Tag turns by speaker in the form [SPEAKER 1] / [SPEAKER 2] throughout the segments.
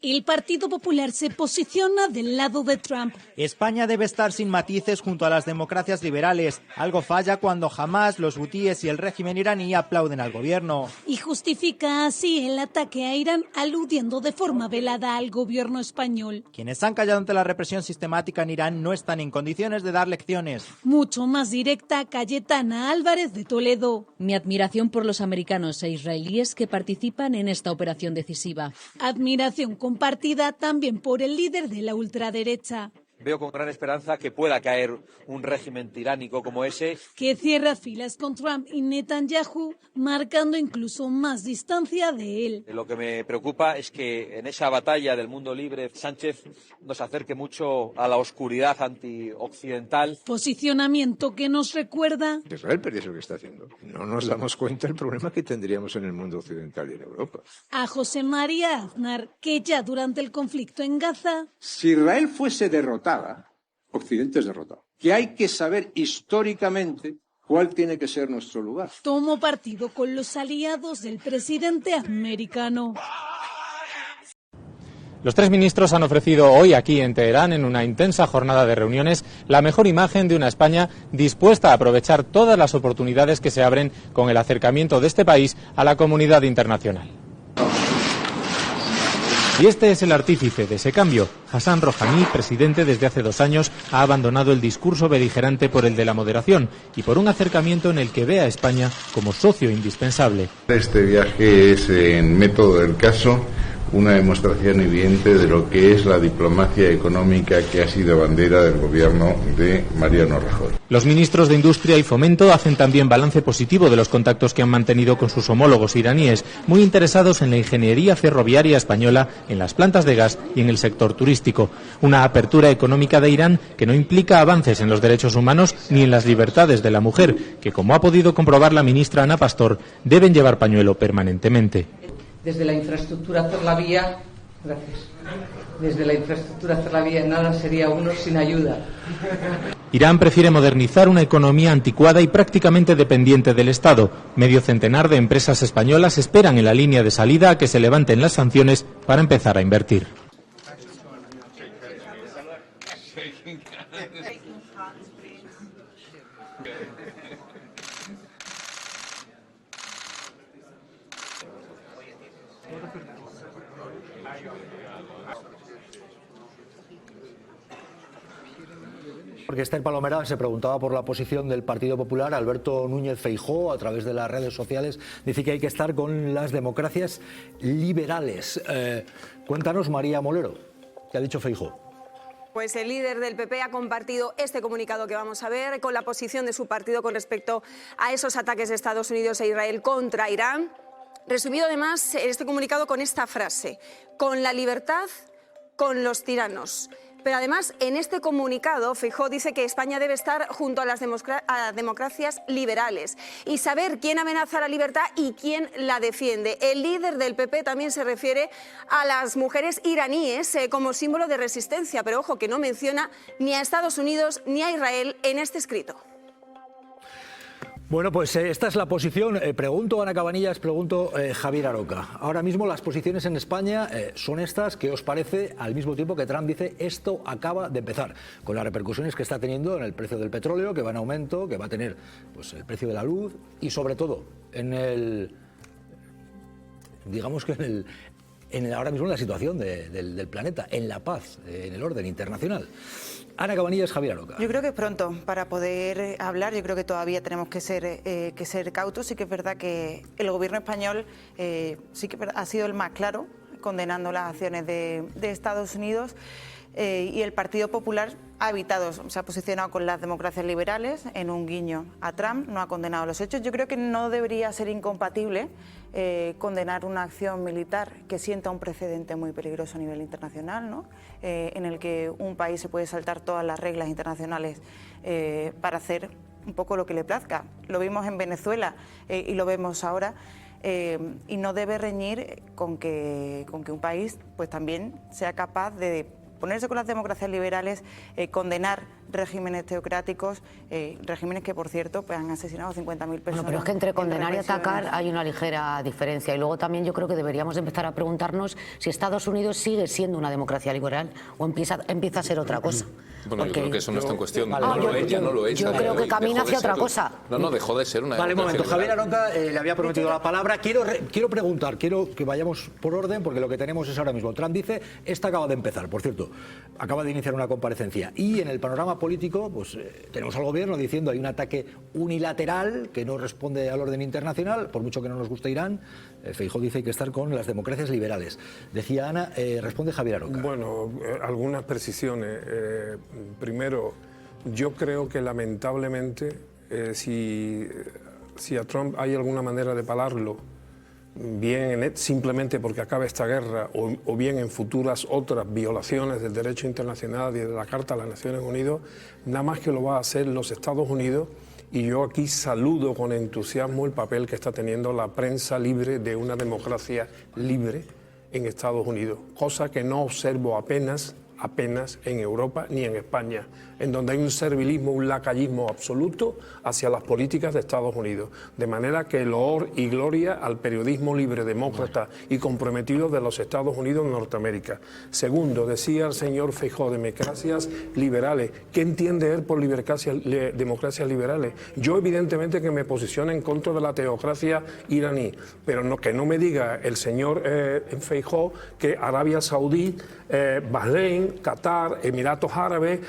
[SPEAKER 1] El Partido Popular se posiciona del lado de Trump.
[SPEAKER 2] España debe estar sin matices junto a las democracias liberales. Algo falla cuando Hamás, los hutíes y el régimen iraní aplauden al gobierno.
[SPEAKER 1] Y justifica así el ataque a Irán, aludiendo de forma velada al gobierno español.
[SPEAKER 2] Quienes han callado ante la represión sistemática en Irán no están en condiciones de dar lecciones.
[SPEAKER 1] Mucho más directa, Cayetana Álvarez de Toledo.
[SPEAKER 3] Mi admiración por los americanos e israelíes que participan en esta operación decisiva.
[SPEAKER 1] Admiración compartida también por el líder de la ultraderecha.
[SPEAKER 4] Veo con gran esperanza que pueda caer un régimen tiránico como ese.
[SPEAKER 1] Que cierra filas con Trump y Netanyahu, marcando incluso más distancia de él.
[SPEAKER 4] Lo que me preocupa es que en esa batalla del mundo libre, Sánchez nos acerque mucho a la oscuridad antioccidental.
[SPEAKER 1] Posicionamiento que nos recuerda...
[SPEAKER 5] Israel perdió lo que está haciendo. No nos damos cuenta del problema que tendríamos en el mundo occidental y en Europa.
[SPEAKER 1] A José María Aznar, que ya durante el conflicto en Gaza...
[SPEAKER 6] Si Israel fuese derrotada, Occidente es derrotado. Que hay que saber históricamente cuál tiene que ser nuestro lugar.
[SPEAKER 1] Tomó partido con los aliados del presidente americano.
[SPEAKER 7] Los tres ministros han ofrecido hoy aquí en Teherán, en una intensa jornada de reuniones, la mejor imagen de una España dispuesta a aprovechar todas las oportunidades que se abren con el acercamiento de este país a la comunidad internacional. Y este es el artífice de ese cambio. Hassan Rouhani, presidente desde hace 2 años, ha abandonado el discurso beligerante por el de la moderación y por un acercamiento en el que ve a España como socio indispensable.
[SPEAKER 8] Este viaje es, en método del caso, una demostración evidente de lo que es la diplomacia económica que ha sido bandera del gobierno de Mariano Rajoy.
[SPEAKER 7] Los ministros de Industria y Fomento hacen también balance positivo de los contactos que han mantenido con sus homólogos iraníes, muy interesados en la ingeniería ferroviaria española, en las plantas de gas y en el sector turístico. Una apertura económica de Irán que no implica avances en los derechos humanos ni en las libertades de la mujer, que, como ha podido comprobar la ministra Ana Pastor, deben llevar pañuelo permanentemente.
[SPEAKER 9] Desde la infraestructura hacer la vía, gracias. Desde la infraestructura hacer la vía, nada sería uno sin ayuda.
[SPEAKER 7] Irán prefiere modernizar una economía anticuada y prácticamente dependiente del Estado. Medio centenar de empresas españolas esperan en la línea de salida a que se levanten las sanciones para empezar a invertir.
[SPEAKER 10] Porque Esther Palomera se preguntaba por la posición del Partido Popular. Alberto Núñez Feijóo, a través de las redes sociales, dice que hay que estar con las democracias liberales. Cuéntanos, María Molero, ¿qué ha dicho Feijóo?
[SPEAKER 11] Pues el líder del PP ha compartido este comunicado que vamos a ver con la posición de su partido con respecto a esos ataques de Estados Unidos e Israel contra Irán. Resumido además este comunicado con esta frase: con la libertad, con los tiranos. Pero además, en este comunicado, Feijóo dice que España debe estar junto a las democracias liberales y saber quién amenaza la libertad y quién la defiende. El líder del PP también se refiere a las mujeres iraníes como símbolo de resistencia, pero ojo, que no menciona ni a Estados Unidos ni a Israel en este escrito.
[SPEAKER 10] Bueno, pues esta es la posición. Pregunto Ana Cabanillas, pregunto Javier Aroca. Ahora mismo las posiciones en España son estas. ¿Qué os parece? Al mismo tiempo que Trump dice esto acaba de empezar, con las repercusiones que está teniendo en el precio del petróleo, que va en aumento, que va a tener pues el precio de la luz y sobre todo en el, digamos que ahora mismo en la situación del planeta, en la paz, en el orden internacional. Ana Cabanillas, Javier Aroca.
[SPEAKER 12] Yo creo que es pronto para poder hablar. Yo creo que todavía tenemos que ser cautos. Sí que es verdad que el gobierno español sí que ha sido el más claro condenando las acciones de Estados Unidos y el Partido Popular ha evitado, se ha posicionado con las democracias liberales en un guiño a Trump, no ha condenado los hechos. Yo creo que no debería ser incompatible condenar una acción militar que sienta un precedente muy peligroso a nivel internacional, ¿no? En el que un país se puede saltar todas las reglas internacionales para hacer un poco lo que le plazca. Lo vimos en Venezuela y lo vemos ahora. Y no debe reñir con que un país pues también sea capaz de ponerse con las democracias liberales, condenar regímenes teocráticos, regímenes que, por cierto, pues, han asesinado a 50.000 personas.
[SPEAKER 13] Bueno, pero es que entre condenar y atacar hay una ligera diferencia. Y luego también yo creo que deberíamos empezar a preguntarnos si Estados Unidos sigue siendo una democracia liberal o empieza a ser otra cosa.
[SPEAKER 14] Bueno, yo creo que eso no está en cuestión.
[SPEAKER 13] No lo es. Yo creo que camina hacia otra cosa.
[SPEAKER 14] No, dejó de ser una
[SPEAKER 10] democracia. Vale, un momento.
[SPEAKER 14] liberal.
[SPEAKER 10] Javier Aroca le había prometido la palabra. Quiero preguntar, quiero que vayamos por orden, porque lo que tenemos es ahora mismo. Trump dice, esta acaba de empezar, por cierto, acaba de iniciar una comparecencia. Y en el panorama político, pues tenemos al gobierno diciendo hay un ataque unilateral que no responde al orden internacional, por mucho que no nos guste Irán. Feijóo dice que hay que estar con las democracias liberales. Decía Ana, responde Javier Aroca.
[SPEAKER 15] Bueno, algunas precisiones. Primero, yo creo que lamentablemente si a Trump hay alguna manera de pararlo, bien simplemente porque acabe esta guerra o bien en futuras otras violaciones del derecho internacional y de la Carta de las Naciones Unidas, nada más que lo va a hacer los Estados Unidos. Y yo aquí saludo con entusiasmo el papel que está teniendo la prensa libre de una democracia libre en Estados Unidos, cosa que no observo apenas en Europa ni en España, en donde hay un servilismo, un lacayismo absoluto hacia las políticas de Estados Unidos. De manera que loor y gloria al periodismo libre, demócrata y comprometido de los Estados Unidos en Norteamérica. Segundo, decía el señor Feijóo, democracias liberales. ¿Qué entiende él por democracias liberales? Yo evidentemente que me posiciono en contra de la teocracia iraní, pero que no me diga el señor Feijóo que Arabia Saudí, Bahrein, Qatar, Emiratos Árabes,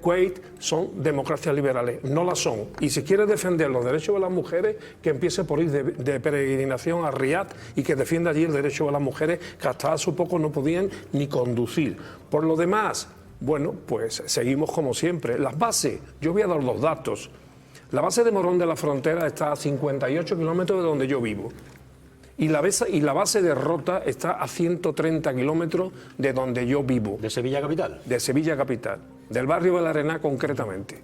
[SPEAKER 15] Kuwait son democracias liberales. No las son. Y si quiere defender los derechos de las mujeres, que empiece por ir de peregrinación a Riad y que defienda allí el derecho de las mujeres, que hasta hace poco no podían ni conducir. Por lo demás, bueno, pues seguimos como siempre. Las bases, yo voy a dar los datos. La base de Morón de la Frontera está a 58 kilómetros de donde yo vivo. Y la base de Rota está a 130 kilómetros de donde yo vivo.
[SPEAKER 10] ¿De Sevilla capital?
[SPEAKER 15] De Sevilla capital, del barrio de la Arená concretamente.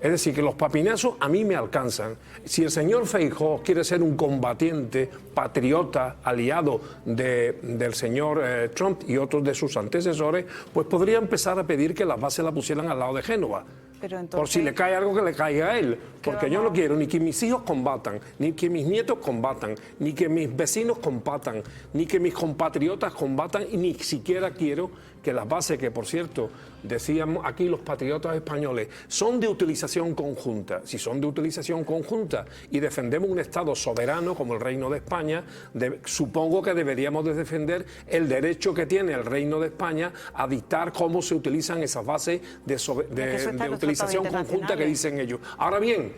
[SPEAKER 15] Es decir, que los papinazos a mí me alcanzan. Si el señor Feijóo quiere ser un combatiente, patriota, aliado del señor Trump y otros de sus antecesores, pues podría empezar a pedir que las bases la pusieran al lado de Génova. Por si le cae algo que le caiga a él, porque yo no quiero ni que mis hijos combatan, ni que mis nietos combatan, ni que mis vecinos combatan, ni que mis compatriotas combatan, y ni siquiera quiero que las bases, que por cierto decíamos aquí los patriotas españoles, son de utilización conjunta. Si son de utilización conjunta y defendemos un Estado soberano como el Reino de España, supongo que deberíamos de defender el derecho que tiene el Reino de España a dictar cómo se utilizan esas bases de utilización conjunta que dicen ellos. Ahora bien,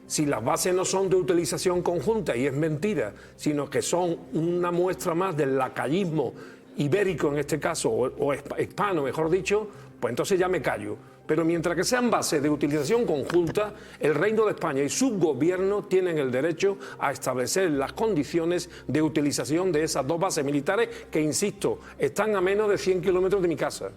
[SPEAKER 15] si las bases no son de utilización conjunta, y es mentira, sino que son una muestra más del lacayismo ibérico en este caso, o hispano mejor dicho, pues entonces ya me callo. Pero mientras que sean bases de utilización conjunta, el Reino de España y su gobierno tienen el derecho a establecer las condiciones de utilización de esas dos bases militares que, insisto, están a menos de 100 kilómetros de mi casa.